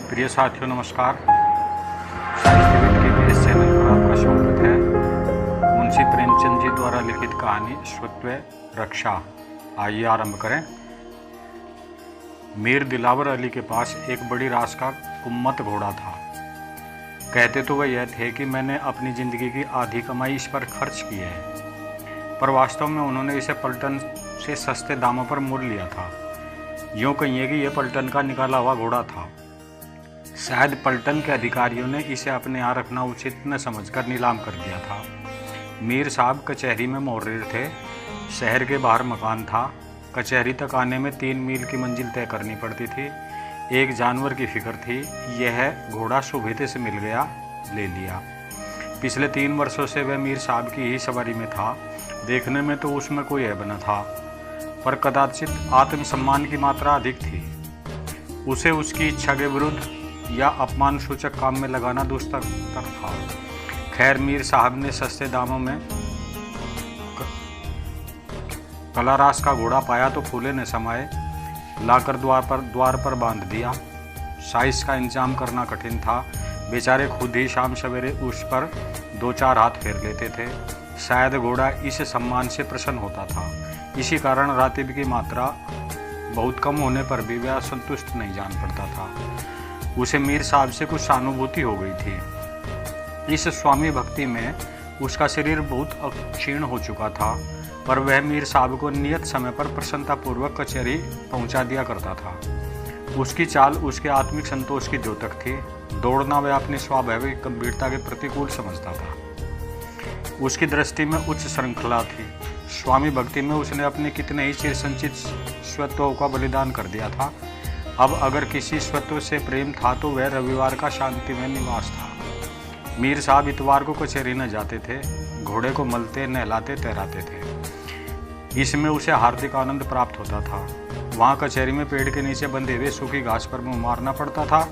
प्रिय साथियों नमस्कार। साहित्य विद के इस चैनल पर आपका स्वागत है। मुंशी प्रेमचंद जी द्वारा लिखित कहानी स्वत्व रक्षा। आइए आरंभ करें। मीर दिलावर अली के पास एक बड़ी रास का कुम्मत घोड़ा था। कहते तो वह यह थे कि मैंने अपनी ज़िंदगी की आधी कमाई इस पर खर्च की है, पर वास्तव में उन्होंने इसे पलटन से सस्ते दामों पर मोल लिया था। यूँ कहिए कि यह पलटन का निकाला हुआ घोड़ा था। शायद पलटन के अधिकारियों ने इसे अपने यहाँ रखना उचित न समझकर नीलाम कर दिया था। मीर साहब कचहरी में मुहर्रिर थे। शहर के बाहर मकान था। कचहरी तक आने में 3 मील की मंजिल तय करनी पड़ती थी। एक जानवर की फिक्र थी। यह घोड़ा सुबेते से मिल गया, ले लिया। पिछले 3 वर्षों से वह मीर साहब की ही सवारी में था। देखने में तो उसमें कोई ऐब न था, पर कदाचित आत्मसम्मान की मात्रा अधिक थी। उसे उसकी इच्छा के विरुद्ध या अपमान सूचक काम में लगाना दुस्तर था। खैर, मीर साहब ने सस्ते दामों में कलारास का घोड़ा पाया तो फूले न समाये, लाकर द्वार पर बांध दिया। साइज का इंतजाम करना कठिन था। बेचारे खुद ही शाम सवेरे उस पर 2-4 हाथ फेर लेते थे। शायद घोड़ा इस सम्मान से प्रसन्न होता था। इसी कारण रातिब की मात्रा बहुत कम होने पर भी वह संतुष्ट नहीं जान पड़ता था। उसे मीर साहब से कुछ सहानुभूति हो गई थी। इस स्वामी भक्ति में उसका शरीर बहुत क्षीण हो चुका था, पर वह मीर साहब को नियत समय पर प्रसन्नतापूर्वक कचहरी पहुंचा दिया करता था। उसकी चाल उसके आत्मिक संतोष की द्योतक थी। दौड़ना वह अपनी स्वाभाविक गंभीरता के प्रतिकूल समझता था। उसकी दृष्टि में उच्च श्रृंखला थी। स्वामी भक्ति में उसने अपने कितने ही चिर संचित स्वत्वों का बलिदान कर दिया था। अब अगर किसी स्वत्व से प्रेम था तो वह रविवार का शांतिमय निवास था। मीर साहब इतवार को कचहरी न जाते थे। घोड़े को मलते, नहलाते, तैराते थे। इसमें उसे हार्दिक आनंद प्राप्त होता था। वहाँ कचहरी में पेड़ के नीचे बंधे हुए सूखी घास पर मुँह मारना पड़ता था।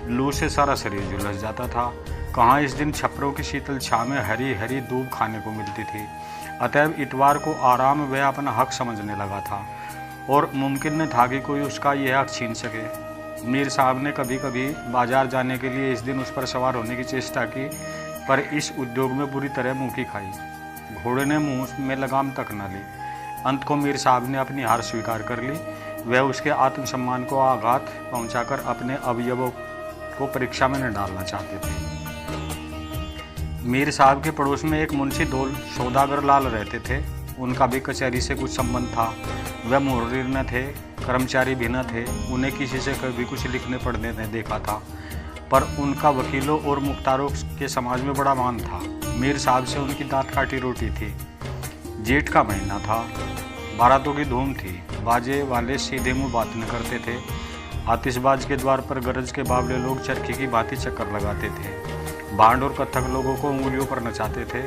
लू से सारा शरीर झुलस जाता था। कहाँ इस दिन छपरों की शीतल छाँव में हरी हरी दूब खाने को मिलती थी। अतएव इतवार को आराम वह अपना हक समझने लगा था, और मुमकिन न था कि कोई उसका यह हक छीन सके। मीर साहब ने कभी कभी बाजार जाने के लिए इस दिन उस पर सवार होने की चेष्टा की, पर इस उद्योग में बुरी तरह मुँह खाई। घोड़े ने मुंह में लगाम तक न ली। अंत को मीर साहब ने अपनी हार स्वीकार कर ली। वह उसके आत्मसम्मान को आघात पहुंचाकर अपने अवयवों को परीक्षा में न डालना चाहते थे। मीर साहब के पड़ोस में एक मुंशी दौल सौदागर लाल रहते थे। उनका भी कचहरी से कुछ संबंध था। वह मुहर्रिर न थे, कर्मचारी भी न थे। उन्हें किसी से कभी कुछ लिखने पढ़ने नहीं देखा था, पर उनका वकीलों और मुख्तारों के समाज में बड़ा मान था। मीर साहब से उनकी दांत काटी रोटी थी। जेठ का महीना था। बारातों की धूम थी। बाजे वाले सीधे मुंह बात न करते थे। आतिशबाज के द्वार पर गरज के बावले लोग चरखी की भांति चक्कर लगाते थे। भांड और कत्थक लोगों को उंगलियों पर नचाते थे।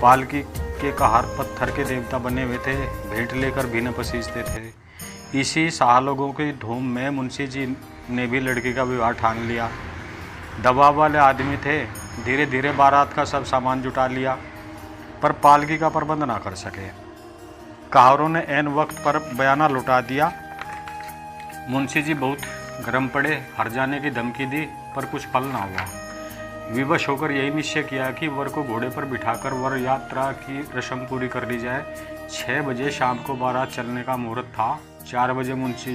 पालकी के कहार पत्थर के देवता बने हुए थे। भेंट लेकर भी न पसीजते थे। इसी शाह लोगों की धूम में मुंशी जी ने भी लड़की का विवाह ठान लिया। दबाव वाले आदमी थे। धीरे धीरे बारात का सब सामान जुटा लिया, पर पालकी का प्रबंध ना कर सके। कहारों ने ऐन वक्त पर बयाना लुटा दिया। मुंशी जी बहुत गर्म पड़े, हर जाने की धमकी दी, पर कुछ फल ना हुआ। विवश होकर यही निश्चय किया कि वर को घोड़े पर बिठाकर वर यात्रा की रस्म पूरी कर ली जाए। 6 बजे शाम को बारात चलने का मुहूर्त था। 4 बजे मुंशी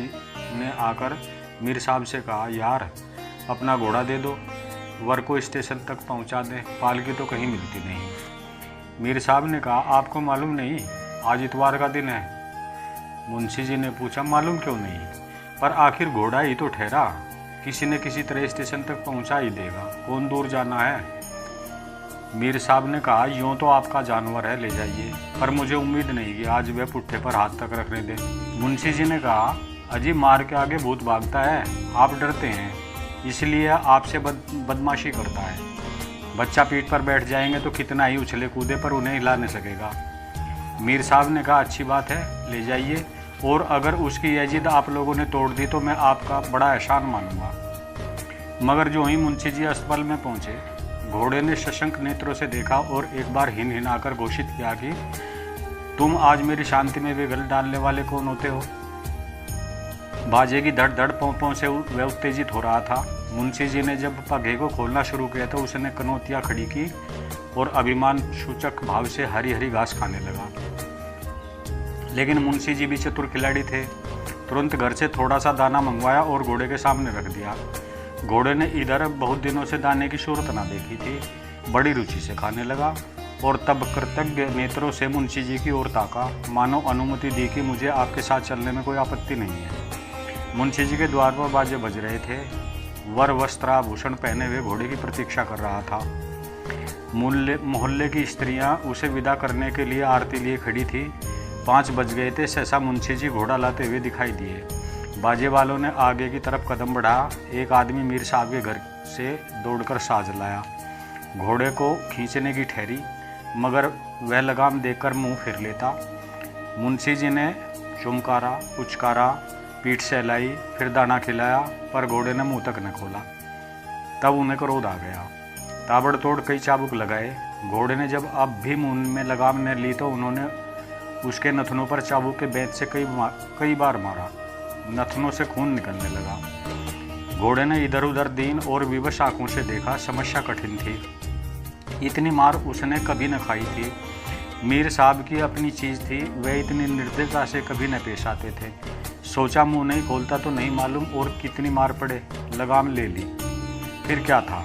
ने आकर मीर साहब से कहा, यार अपना घोड़ा दे दो, वर को स्टेशन तक पहुंचा दें, पालकी तो कहीं मिलती नहीं। मीर साहब ने कहा, आपको मालूम नहीं आज इतवार का दिन है? मुंशी जी ने पूछा, मालूम क्यों नहीं, पर आखिर घोड़ा ही तो ठहरा, किसी न किसी तरह स्टेशन तक पहुंचा ही देगा, कौन दूर जाना है। मीर साहब ने कहा, यूँ तो आपका जानवर है, ले जाइए, पर मुझे उम्मीद नहीं कि आज वह पुट्ठे पर हाथ तक रखने दे। मुंशी जी ने कहा, अजी मार के आगे भूत भागता है, आप डरते हैं, इसलिए आपसे बदमाशी करता है। बच्चा पीठ पर बैठ जाएंगे तो कितना ही उछले कूदे, पर उन्हें हिला नहीं सकेगा। मीर साहब ने कहा, अच्छी बात है, ले जाइए, और अगर उसकी यह जिद आप लोगों ने तोड़ दी तो मैं आपका बड़ा एहसान मानूंगा। मगर जो ही मुंशी जी अस्पताल में पहुंचे, घोड़े ने सशंक नेत्रों से देखा और एक बार हिन हिनाकर घोषित किया कि तुम आज मेरी शांति में विघल डालने वाले कौन होते हो? बाजे की धड़ धड़ पों से वह उत्तेजित हो रहा था। मुंशी जी ने जब पगे को खोलना शुरू किया तो उसने कनौतियाँ खड़ी की और अभिमान सूचक भाव से हरी हरी घास खाने लगा। लेकिन मुंशी जी भी चतुर खिलाड़ी थे। तुरंत घर से थोड़ा सा दाना मंगवाया और घोड़े के सामने रख दिया। घोड़े ने इधर बहुत दिनों से दाने की सूरत ना देखी थी, बड़ी रुचि से खाने लगा और तब कृतज्ञ नेत्रों से मुंशी जी की ओर ताका, मानो अनुमति दी कि मुझे आपके साथ चलने में कोई आपत्ति नहीं है। मुंशी जी के द्वार पर बाजे बज रहे थे। वर वस्त्राभूषण पहने हुए घोड़े की प्रतीक्षा कर रहा था। मोहल्ले की स्त्रियां उसे विदा करने के लिए आरती लिए खड़ी थी। 5 बज गए थे। सहसा मुंशी जी घोड़ा लाते हुए दिखाई दिए। बाजे वालों ने आगे की तरफ कदम बढ़ा। एक आदमी मीर साहब के घर से दौड़कर साज लाया। घोड़े को खींचने की ठहरी, मगर वह लगाम देकर मुंह फेर लेता। मुंशी जी ने चुमकारा, पुचकारा, पीठ सहलाई, फिर दाना खिलाया, पर घोड़े ने मुंह तक न खोला। तब उन्हें क्रोध आ गया। ताबड़तोड़ कई चाबुक लगाए। घोड़े ने जब अब भी मुंह में लगाम न ली तो उन्होंने उसके नथनों पर चाबुक के बेंत से कई बार मारा। नथनों से खून निकलने लगा। घोड़े ने इधर उधर दीन और विवश आंखों से देखा। समस्या कठिन थी। इतनी मार उसने कभी न खाई थी। मीर साहब की अपनी चीज़ थी, वे इतनी निर्दयता से कभी न पेश आते थे। सोचा मुंह नहीं खोलता तो नहीं मालूम और कितनी मार पड़े। लगाम ले ली। फिर क्या था,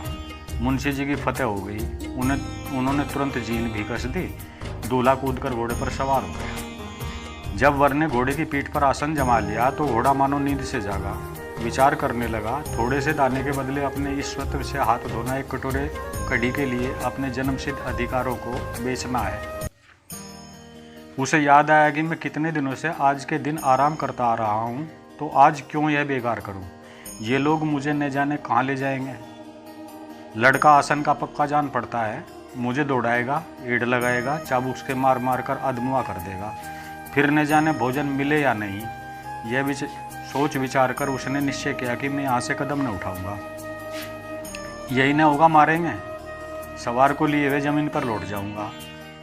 मुंशी जी की फतेह हो गई। उन्होंने तुरंत जीन भी कस दी। दूल्हा कूदकर घोड़े पर सवार हो गया। जब वर ने घोड़े की पीठ पर आसन जमा लिया तो घोड़ा मानो नींद से जागा। विचार करने लगा, थोड़े से दाने के बदले अपने इस स्वत्व से हाथ धोना, एक कटोरे कड़ी के लिए अपने जन्मसिद्ध अधिकारों को बेचना है। उसे याद आया कि मैं कितने दिनों से आज के दिन आराम करता आ रहा हूँ, तो आज क्यों यह बेकार करूँ। ये लोग मुझे न जाने कहाँ ले जाएंगे। लड़का आसन का पक्का जान पड़ता है। मुझे दौड़ाएगा, एड़ लगाएगा, चाबुक से मार मार कर अधमुआ कर देगा। फिर न जाने भोजन मिले या नहीं। यह सोच विचार कर उसने निश्चय किया कि मैं यहाँ से कदम न उठाऊंगा। यही न होगा, मारेंगे। सवार को लिए हुए ज़मीन पर लौट जाऊंगा।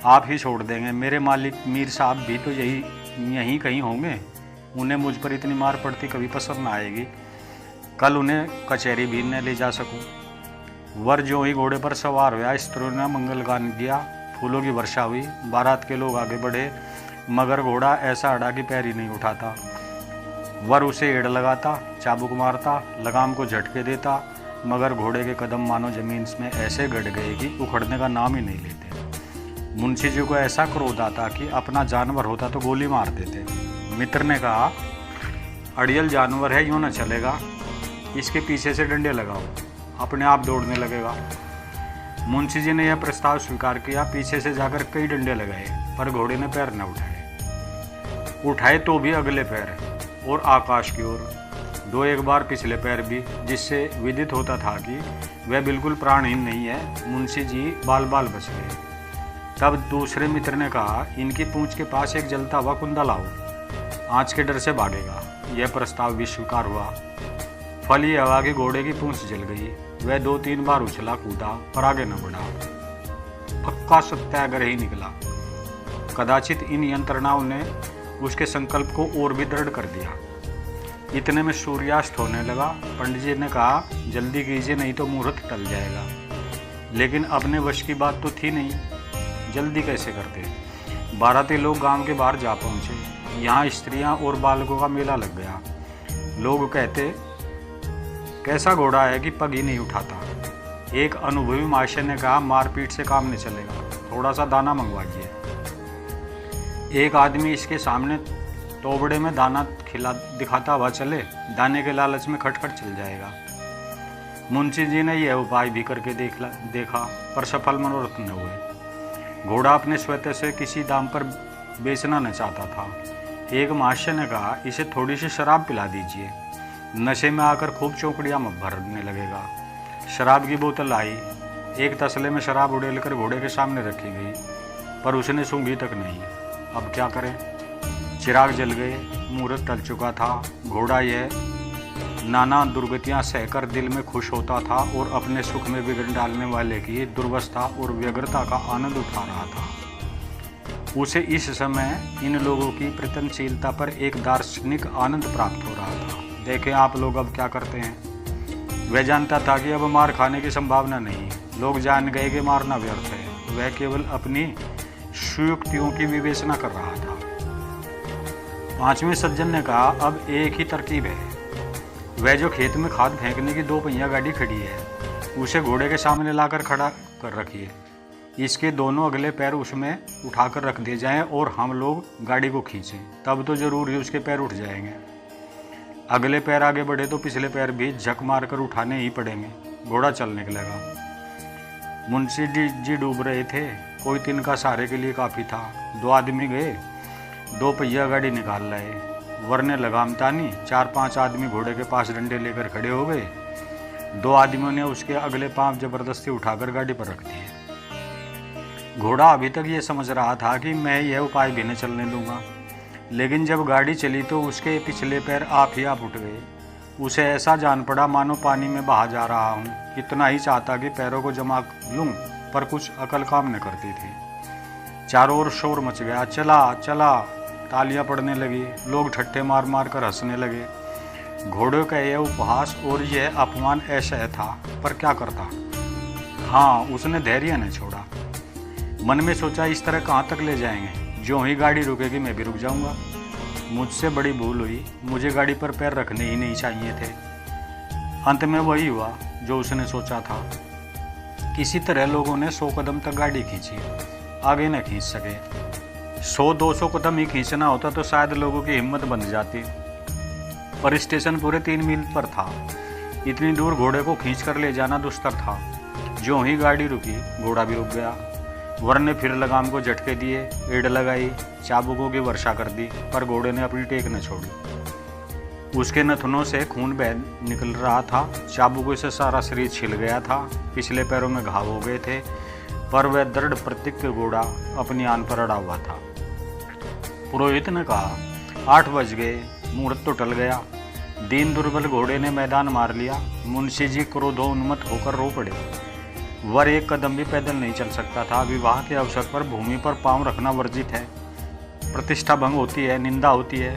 आप ही छोड़ देंगे। मेरे मालिक मीर साहब भी तो यहीं कहीं होंगे। उन्हें मुझ पर इतनी मार पड़ती कभी पसंद न आएगी। कल उन्हें कचहरी भी न ले जा सकूं। वर जो ही घोड़े पर सवार हुआ, स्त्रियों ने मंगल गान किया। फूलों की वर्षा हुई। बारात के लोग आगे बढ़े, मगर घोड़ा ऐसा अड़ा कि पैर ही नहीं उठाता। वर उसे एड़ लगाता, चाबुक मारता, लगाम को झटके देता, मगर घोड़े के कदम मानो जमीन में ऐसे गड़ गए कि उखड़ने का नाम ही नहीं लेते। मुंशी जी को ऐसा क्रोध आता कि अपना जानवर होता तो गोली मार देते। मित्र ने कहा, अड़ियल जानवर है, यूँ न चलेगा। इसके पीछे से डंडे लगाओ, अपने आप दौड़ने लगेगा। मुंशी जी ने यह प्रस्ताव स्वीकार किया। पीछे से जाकर कई डंडे लगाए, पर घोड़े ने पैर न उठाए तो भी अगले पैर और आकाश की ओर। 2-1 बार पिछले पैर भी, जिससे विदित होता था कि वह बिल्कुल प्राणहीन नहीं है। मुंशी जी बाल बाल बच गए। तब दूसरे मित्र ने कहा, इनकी पूंछ के पास एक जलता हुआ कुंदा लाओ, आँच के डर से भागेगा। यह प्रस्ताव भी स्वीकार हुआ। फल ये हुआ कि घोड़े की पूंछ जल गई। वह 2-3 बार उछला कूदा, पर आगे न बढ़ा। पक्का सत्याग्रह ही निकला। कदाचित इन यंत्रणाओं ने उसके संकल्प को और भी दृढ़ कर दिया। इतने में सूर्यास्त होने लगा। पंडित जी ने कहा, जल्दी कीजिए, नहीं तो मुहूर्त टल जाएगा। लेकिन अपने वश की बात तो थी नहीं, जल्दी कैसे करते। बाराती लोग गांव के बाहर जा पहुंचे। यहाँ स्त्रियां और बालकों का मेला लग गया। लोग कहते, कैसा घोड़ा है कि पग ही नहीं उठाता। एक अनुभवी मास्टर ने कहा, मारपीट से काम नहीं चलेगा, थोड़ा सा दाना मंगवाइए। एक आदमी इसके सामने तोबड़े में दाना दिखाता हुआ चले, दाने के लालच में खटखट चल जाएगा। मुंशी जी ने यह उपाय भी करके देखा, पर सफल मनोरथ न हुए। घोड़ा अपने स्वतः से किसी दाम पर बेचना न चाहता था। एक मास्टर ने कहा, इसे थोड़ी सी शराब पिला दीजिए, नशे में आकर खूब चौकड़ियाँ भरने लगेगा। शराब की बोतल आई। एक तसले में शराब उड़ेलकर घोड़े के सामने रखी गई, पर उसने सूंघी तक नहीं। अब क्या करें। चिराग जल गए, मुहूर्त टल चुका था। घोड़ा यह नाना दुर्गतियां सहकर दिल में खुश होता था और अपने सुख में बिगड़ डालने वाले की दुर्वस्था और व्यग्रता का आनंद उठा रहा था। उसे इस समय इन लोगों की प्रयत्नशीलता पर एक दार्शनिक आनंद प्राप्त हो रहा था। देखें आप लोग अब क्या करते हैं। वह जानता था कि अब मार खाने की संभावना नहीं। लोग जान गए कि मारना व्यर्थ है। वह केवल अपनी सुयुक्तियों की विवेचना कर रहा था। पांचवें सज्जन ने कहा, अब एक ही तरकीब है। वह जो खेत में खाद फेंकने की 2 पहिया गाड़ी खड़ी है, उसे घोड़े के सामने लाकर खड़ा कर रखिए। इसके दोनों अगले पैर उसमें उठाकर रख दिए जाएं और हम लोग गाड़ी को खींचें, तब तो जरूर ही उसके पैर उठ जाएंगे। अगले पैर आगे बढ़े तो पिछले पैर भी झक मारकर उठाने ही पड़ेंगे। घोड़ा चल निकलेगा। मुंशी जी डूब रहे थे। कोई तिनका सहारे के लिए काफ़ी था। 2 आदमी गए, 2 पहिया गाड़ी निकाल लाए। वरने लगाम तानी 4-5 आदमी घोड़े के पास डंडे लेकर खड़े हो गए। 2 आदमियों ने उसके अगले पांव जबरदस्ती उठाकर गाड़ी पर रख दिए। घोड़ा अभी तक ये समझ रहा था कि मैं यह उपाय भी न चलने दूंगा, लेकिन जब गाड़ी चली तो उसके पिछले पैर आप ही आप उठ गए। उसे ऐसा जान पड़ा मानो पानी में बहा जा रहा हूँ। इतना ही चाहता कि पैरों को जमा लूँ, पर कुछ अकल काम न करती थी। चारों ओर शोर मच गया, चला चला। तालियां पड़ने लगी। लोग ठट्ठे मार मार कर हंसने लगे। घोड़े का यह उपहास और यह अपमान ऐसा था, पर क्या करता। हाँ, उसने धैर्य न छोड़ा। मन में सोचा, इस तरह कहाँ तक ले जाएंगे। जो ही गाड़ी रुकेगी मैं भी रुक जाऊंगा। मुझसे बड़ी भूल हुई। मुझे गाड़ी पर पैर रखने ही नहीं चाहिए थे। अंत में वही हुआ जो उसने सोचा था। किसी तरह लोगों ने 100 कदम तक गाड़ी खींची, आगे न खींच सके। 100-200 कदम ही खींचना होता तो शायद लोगों की हिम्मत बंध जाती, पर स्टेशन पूरे 3 मील पर था। इतनी दूर घोड़े को खींच कर ले जाना दुस्तर था। जो ही गाड़ी रुकी, घोड़ा भी रुक गया। वर ने फिर लगाम को झटके दिए, एड़ लगाई, चाबुकों की वर्षा कर दी, पर घोड़े ने अपनी टेक न छोड़ी। उसके नथनों से खून बह निकल रहा था। चाबुकों से सारा शरीर छिल गया था। पिछले पैरों में घाव हो गए थे, पर वह दृढ़ प्रतिज्ञ घोड़ा अपनी आन पर अड़ा हुआ था। पुरोहित ने कहा, 8 बज गए, मुहूर्त तो टल गया। दीन दुर्बल घोड़े ने मैदान मार लिया। मुंशी जी क्रोधोन्मत्त होकर रो पड़े। वर 1 कदम भी पैदल नहीं चल सकता था। विवाह के अवसर पर भूमि पर पांव रखना वर्जित है। प्रतिष्ठा भंग होती है, निंदा होती है,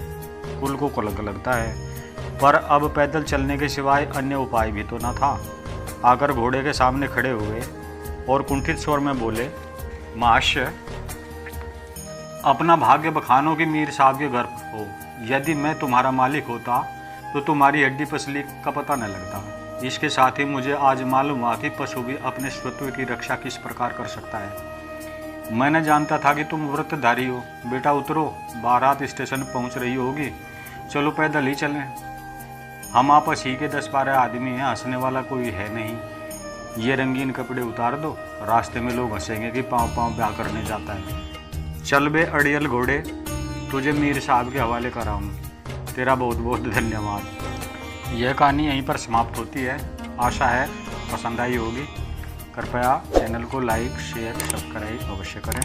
कुल को कलंक लगता है। पर अब पैदल चलने के सिवाय अन्य उपाय भी तो न था। आकर घोड़े के सामने खड़े हुए और कुंठित स्वर में बोले, महाशय, अपना भाग्य बखानो कि मीर साहब के घर हो। यदि मैं तुम्हारा मालिक होता तो तुम्हारी हड्डी पसली का पता न लगता। इसके साथ ही मुझे आज मालूम हुआ कि पशु भी अपने स्वत्व की रक्षा किस प्रकार कर सकता है। मैंने जानता था कि तुम व्रतधारी हो। बेटा उतरो, बारात स्टेशन पहुंच रही होगी, चलो पैदल ही चलें। हम आपस ही के 10-12 आदमी हैं, हंसने वाला कोई है नहीं। ये रंगीन कपड़े उतार दो, रास्ते में लोग हंसेंगे कि पाँव ब्याह करने जाता है। चल बे अड़ियल घोड़े, तुझे मीर साहब के हवाले कराऊँ। तेरा बहुत बहुत धन्यवाद। यह कहानी यहीं पर समाप्त होती है। आशा है पसंद आई होगी। कृपया चैनल को लाइक, शेयर, सब्सक्राइब अवश्य करें।